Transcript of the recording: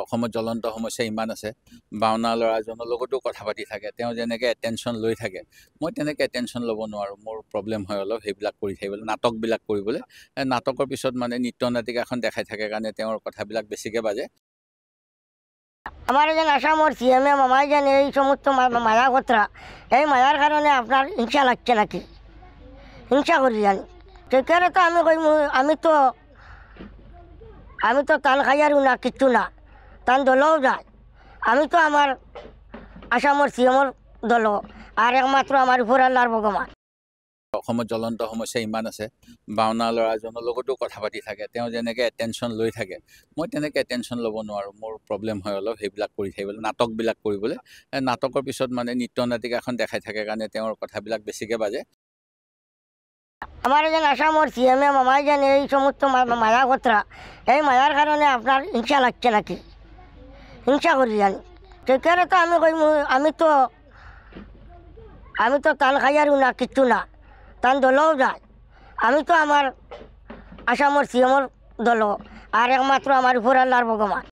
অসমত জ্বলন্ত সমস্যা ইমান আছে বাওনা ল'ৰাজনৰ লগতো কথা পাতি থাকে তেওঁ যেনেকৈ এটেনশ্যন লৈ থাকে মই তেনেকৈ এটেনশ্যন ল'ব নোৱাৰোঁ মোৰ প্ৰব্লেম হয় অলপ সেইবিলাক কৰি থাকিবলৈ নাটকবিলাক কৰিবলৈ নাটকৰ পিছত মানে নৃত্য নাটিকাখন দেখাই থাকে কাৰণে তেওঁৰ কথাবিলাক বেছিকৈ বাজে আমার যেন আসামর সিএমএ মামাই যেন এই সমস্ত মায়া কথা এই মায়ার কারণে আপনার হিংসা লাগছে নাকি হিংসা করি জানি সেখানে তো আমি কই আমি তো তান খাইয়ারও না কিচ্ছু না তান দলও যায় আমি তো আমার আসামর সিএমর দল আর একমাত্র আমার উপর আল্লাহর ভগবান অসমত জ্বলন্ত সমস্যা ইমান আছে বাওনা ল'ৰাজনৰ লগতো কথা পাতি থাকে তেওঁ যেনেকৈ এটেনশ্যন লৈ থাকে মই তেনেকৈ এটেনশ্যন ল'ব নোৱাৰোঁ মোৰ প্ৰব্লেম হয় অলপ সেইবিলাক কৰি থাকিবলৈ নাটকবিলাক কৰিবলৈ নাটকৰ পিছত মানে নৃত্য নাটিকাখন দেখাই থাকে কাৰণে তেওঁৰ কথাবিলাক বেছিকৈ বাজে আমার যেন আসামর সিএমএ মামাই যেন এই সমস্ত মায়া কথা এই মায়ার কারণে আপনার হিংসা লাগছে নাকি হিংসা করি জানি সেখানে তো আমি কই আমি তো তান খাইয়ারও না কিচ্ছু না তান দলও যায় আমি তো আমার আসামর সিএমর দল আর একমাত্র আমার উপর আল্লাহর ভগবান